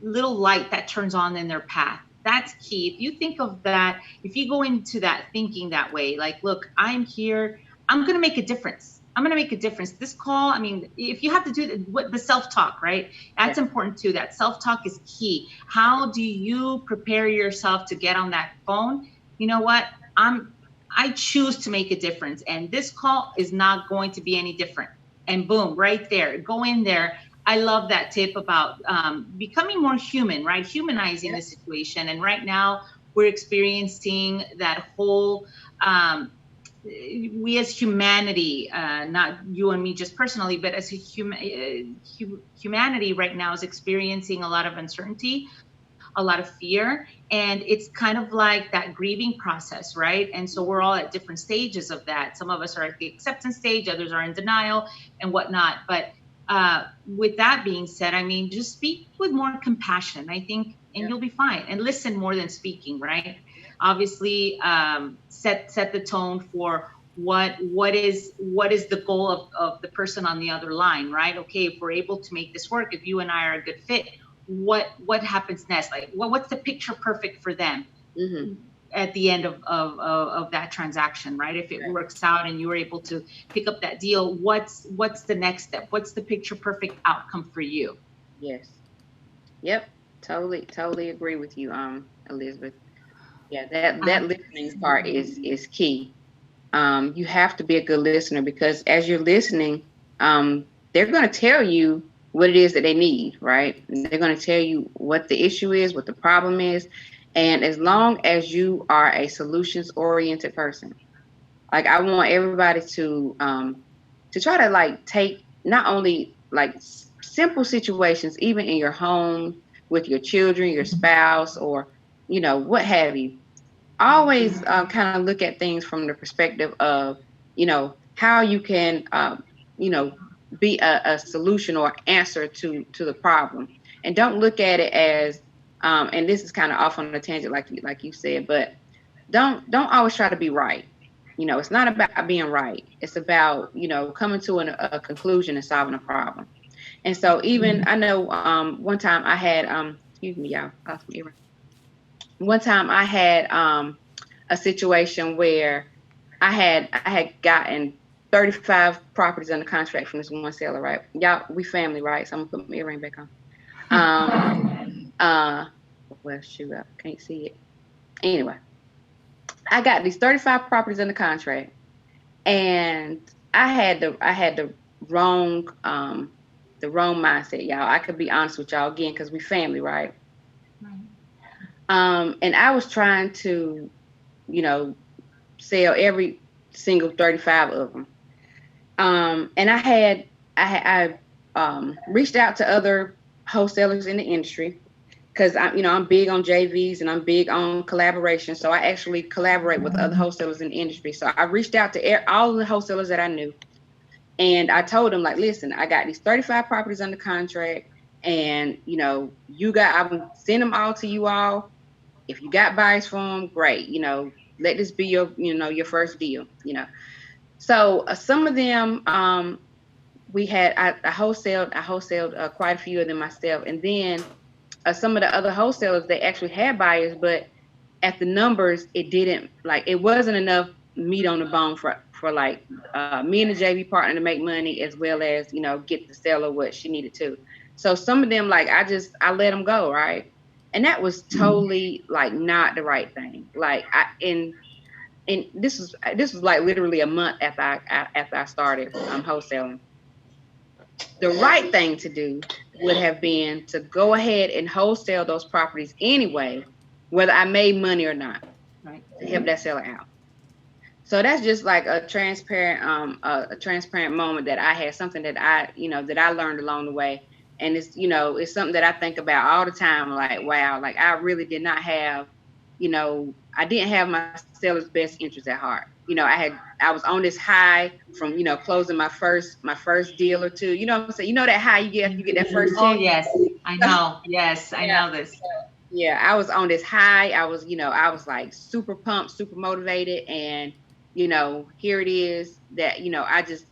little light that turns on in their path. That's key. If you think of that, if you go into that thinking that way, like, look, I'm here, I'm going to make a difference. I'm going to make a difference. This call, I mean, if you have to do the self-talk, right? That's important too. That self-talk is key. How do you prepare yourself to get on that phone? You know what? I choose to make a difference, and this call is not going to be any different. And boom, right there, go in there. I love that tip about becoming more human, right? Humanizing the situation. And right now we're experiencing that whole, we as humanity, not you and me just personally, but as a humanity right now is experiencing a lot of uncertainty, a lot of fear, and it's kind of like that grieving process, right? And so we're all at different stages of that. Some of us are at the acceptance stage, others are in denial and whatnot. But with that being said, I mean, just speak with more compassion, I think, and you'll be fine. And listen more than speaking, right? Obviously, set the tone for what is the goal of the person on the other line, right? Okay, if we're able to make this work, if you and I are a good fit, what happens next? Like, what's the picture perfect for them at the end of that transaction, right? If it works out and you were able to pick up that deal, what's the next step? What's the picture perfect outcome for you? Yes. Yep. Totally agree with you, Elizabeth. Yeah, that listening part is key. You have to be a good listener, because as you're listening, they're going to tell you what it is that they need, right? And they're going to tell you what the issue is, what the problem is. And as long as you are a solutions-oriented person, like, I want everybody to try to, like, take not only, like, simple situations, even in your home, with your children, your spouse, or, what have you. Always kind of look at things from the perspective of, how you can, be a solution or answer to the problem. And don't look at it as, and this is kind of off on a tangent, like you said, but don't always try to be right. It's not about being right. It's about, coming to a conclusion and solving a problem. And so even, I know, one time I had, excuse me, y'all, I lost my earring. One time I had a situation where I had gotten 35 properties under contract from this one seller, right? Y'all, we family, right? So I'm gonna put my earring back on. Well, shoot, I can't see it. Anyway, I got these 35 properties under contract, and I had the wrong mindset, y'all. I could be honest with y'all again, because we family, right? And I was trying to, sell every single 35 of them. And I reached out to other wholesalers in the industry, because I'm big on JVs and I'm big on collaboration. So I actually collaborate with other wholesalers in the industry. So I reached out to all of the wholesalers that I knew, and I told them, like, listen, I got these 35 properties under contract, and I'm gonna send them all to you all. If you got buyers for them, great. Let this be your first deal. So some of them, I wholesaled quite a few of them myself, and then some of the other wholesalers, they actually had buyers, but at the numbers, it wasn't enough meat on the bone for me and the JV partner to make money, as well as get the seller what she needed to. So some of them, like, I let them go, right? And that was totally not the right thing. And this was like literally a month after I started wholesaling. The right thing to do would have been to go ahead and wholesale those properties anyway, whether I made money or not, right? To help that seller out. So that's just like a transparent moment that I had, something that I learned along the way. And it's something that I think about all the time. Like, wow, like, I really did not have, I didn't have my seller's best interest at heart. I was on this high from, closing my first deal or two. You know what I'm saying? That high you get that first check? Oh, yes, I know. Yes, I know this. Yeah, I was on this high. I was like super pumped, super motivated. And, here it is that, I just,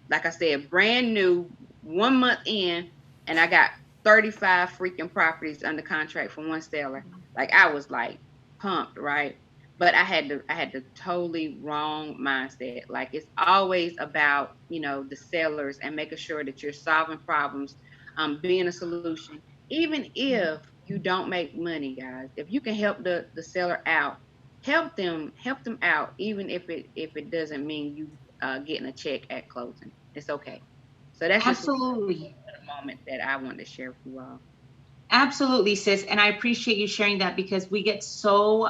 like I said, brand new, 1 month in, and I got 35 freaking properties under contract from one seller. Like, I was like pumped, right? but I had the totally wrong mindset. Like it's always about, the sellers and making sure that you're solving problems, being a solution. Even if you don't make money, guys, if you can help the seller out, help them out, even if it doesn't mean you getting a check at closing. It's okay. So that's just Absolutely. a moment that I wanted to share with you all. Absolutely, sis. And I appreciate you sharing that, because we get so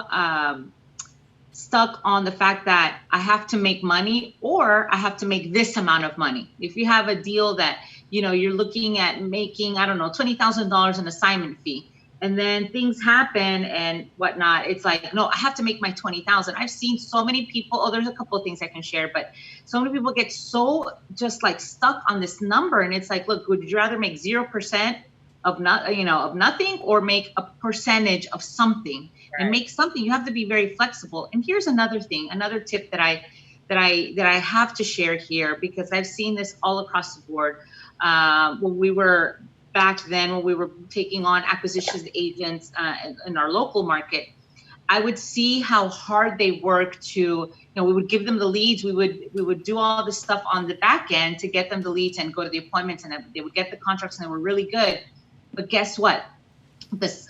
stuck on the fact that I have to make money or I have to make this amount of money. If you have a deal that, you're looking at making, I don't know, $20,000 in assignment fee, and then things happen and whatnot, it's like, no, I have to make my 20,000. I've seen so many people, there's a couple of things I can share, but so many people get so just like stuck on this number. And it's like, look, would you rather make 0% of nothing, or make a percentage of something? Right. And make something? You have to be very flexible. And here's another thing, another tip that I have to share here, because I've seen this all across the board. When we were taking on acquisitions agents in our local market, I would see how hard they work to, we would give them the leads. We would do all this stuff on the back end to get them the leads and go to the appointments, and they would get the contracts, and they were really good. But guess what?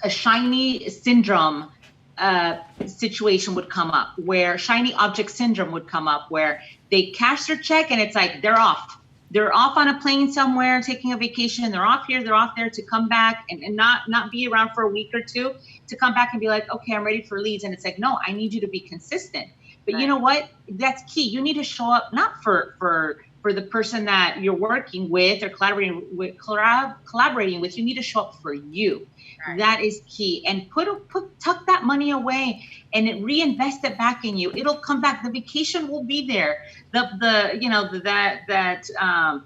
A shiny syndrome situation would come up, where shiny object syndrome would come up, where they cash their check and it's like they're off. They're off on a plane somewhere, taking a vacation. They're off here, they're off there, to come back and not be around for a week or two, to come back and be like, okay, I'm ready for leads. And it's like, no, I need you to be consistent. But right. You know what? That's key. You need to show up not for the person that you're working with or collaborating with. You need to show up for you. Right. That is key. And tuck that money away and reinvest it back in you. It'll come back. The vacation will be there.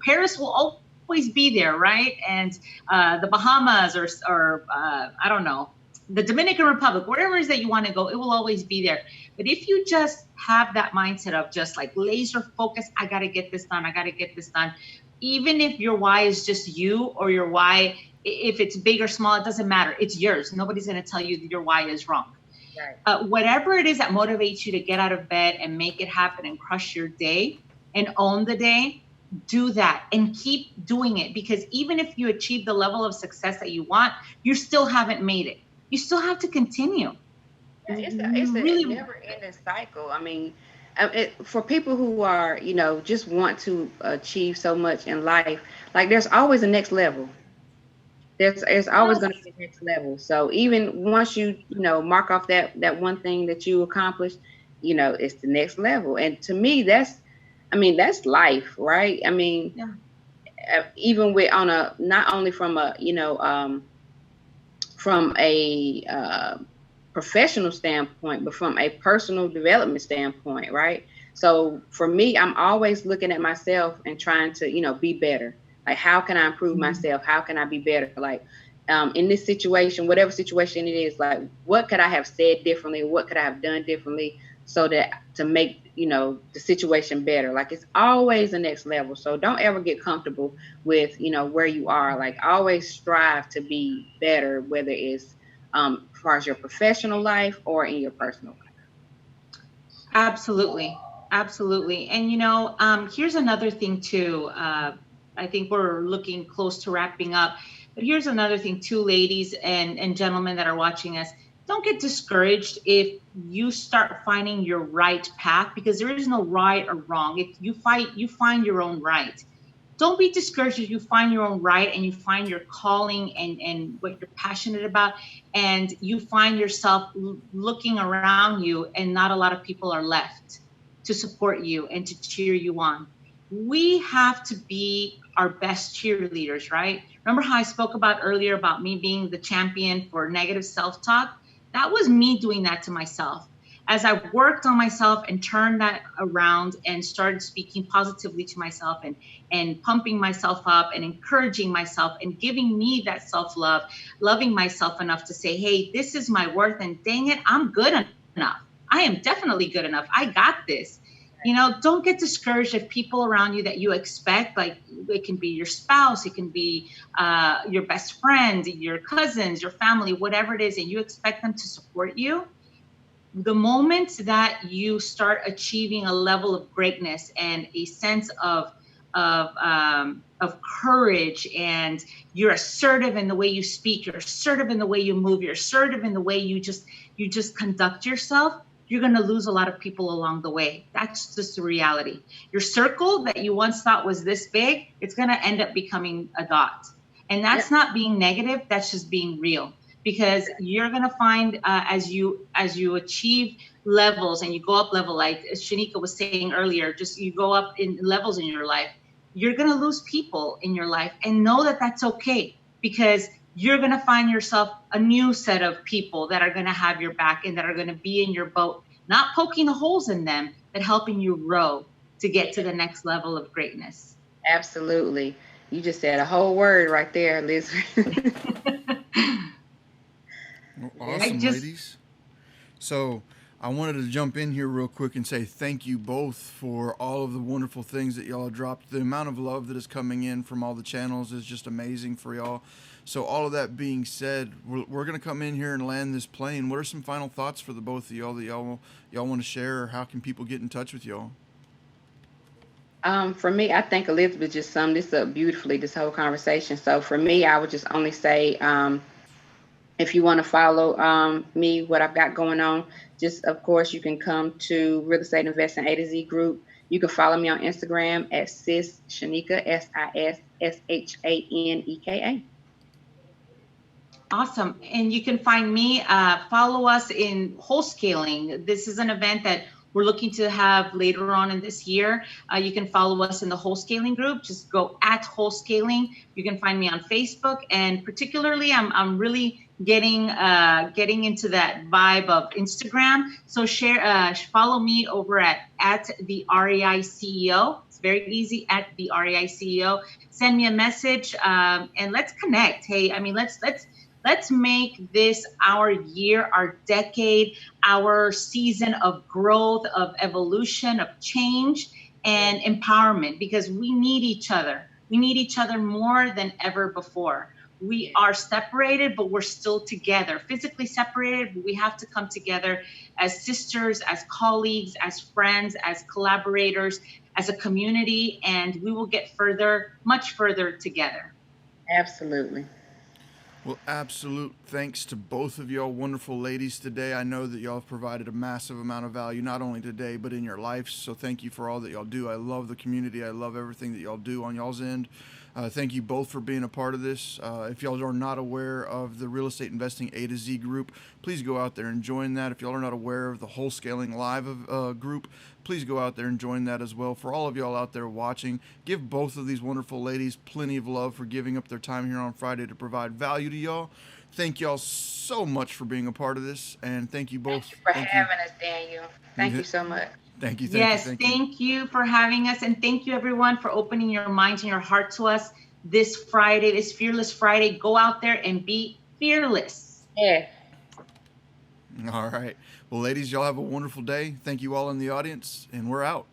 Paris will always be there, right? And the Bahamas or I don't know, the Dominican Republic, wherever it is that you want to go, it will always be there. But if you just have that mindset of just like laser focus, I got to get this done. Even if your why is just you, or your why, if it's big or small, it doesn't matter. It's yours. Nobody's going to tell you that your why is wrong. Right. Whatever it is that motivates you to get out of bed and make it happen and crush your day and own the day, do that and keep doing it. Because even if you achieve the level of success that you want, you still haven't made it. You still have to continue. Yeah, it's a never-ending cycle. I mean, for people who are, just want to achieve so much in life, like there's always a next level. There's always going to be a next level. So even once you, mark off that one thing that you accomplished, it's the next level. And to me, that's life, right? I mean, yeah. Even with not only from a professional standpoint, but from a personal development standpoint, right? So for me, I'm always looking at myself and trying to, be better. Like, how can I improve myself? How can I be better? Like, in this situation, whatever situation it is, like, what could I have said differently? What could I have done differently so that to make, the situation better? Like, it's always the next level. So don't ever get comfortable with, where you are. Like, always strive to be better, whether it's as far as your professional life or in your personal life. Absolutely. And, here's another thing too. I think we're looking close to wrapping up, but here's another thing too, ladies and gentlemen that are watching us. Don't get discouraged if you start finding your right path, because there is no right or wrong. If you find your own right. Don't be discouraged if you find your own right and you find your calling and what you're passionate about, and you find yourself looking around you and not a lot of people are left to support you and to cheer you on. We have to be our best cheerleaders, right? Remember how I spoke about earlier about me being the champion for negative self-talk? That was me doing that to myself. As I worked on myself and turned that around and started speaking positively to myself and pumping myself up and encouraging myself and giving me that self-love, loving myself enough to say, hey, this is my worth, and dang it, I'm good enough. I am definitely good enough. I got this. Don't get discouraged if people around you that you expect, like it can be your spouse, it can be your best friend, your cousins, your family, whatever it is, and you expect them to support you. the moment that you start achieving a level of greatness and a sense of courage, and you're assertive in the way you speak, you're assertive in the way you move, you're assertive in the way you just conduct yourself, you're going to lose a lot of people along the way. That's just the reality. Your circle that you once thought was this big, it's going to end up becoming a dot. And that's not being negative, that's just being real. Because you're going to find as you achieve levels and you go up level, like Shaneka was saying earlier, just you go up in levels in your life, you're going to lose people in your life, and know that that's okay, because you're going to find yourself a new set of people that are going to have your back and that are going to be in your boat, not poking holes in them, but helping you row to get to the next level of greatness. Absolutely. You just said a whole word right there, Liz. Well, awesome, ladies. So I wanted to jump in here real quick and say thank you both for all of the wonderful things that y'all dropped. The amount of love that is coming in from all the channels is just amazing for y'all. So all of that being said, we're going to come in here and land this plane. What are some final thoughts for the both of y'all that y'all want to share, or how can people get in touch with y'all? For me, I think Elizabeth just summed this up beautifully, this whole conversation. So for me, I would just only say, if you want to follow me, what I've got going on, just, of course, you can come to Real Estate Investing A to Z Group. You can follow me on Instagram at Sis Shaneka, SISSHANEKA. Awesome. And you can find me, follow us in wholesaling. This is an event that we're looking to have later on in this year. You can follow us in the wholesaling group. Just go at wholesaling. You can find me on Facebook, and particularly I'm really getting into that vibe of Instagram. So follow me over at the REI CEO. It's very easy, at the REI CEO. Send me a message, and let's connect. Hey, I mean, let's make this our year, our decade, our season of growth, of evolution, of change, and empowerment, because we need each other. We need each other more than ever before. We are separated, but we're still together. Physically separated, but we have to come together as sisters, as colleagues, as friends, as collaborators, as a community, and we will get further, much further together. Absolutely. Well, absolute thanks to both of y'all wonderful ladies today. I know that y'all have provided a massive amount of value, not only today, but in your lives. So thank you for all that y'all do. I love the community. I love everything that y'all do on y'all's end. Thank you both for being a part of this. If y'all are not aware of the Real Estate Investing A to Z group, please go out there and join that. If y'all are not aware of the Wholesaling Live group, please go out there and join that as well. For all of y'all out there watching, give both of these wonderful ladies plenty of love for giving up their time here on Friday to provide value to y'all. Thank y'all so much for being a part of this, and thank you both. Thank you for having us, Daniel. Thank you so much. Thank you. Thank you for having us, and thank you everyone for opening your minds and your heart to us this Friday, this Fearless Friday. Go out there and be fearless. Yeah. All right. Well, ladies, y'all have a wonderful day. Thank you all in the audience, and we're out.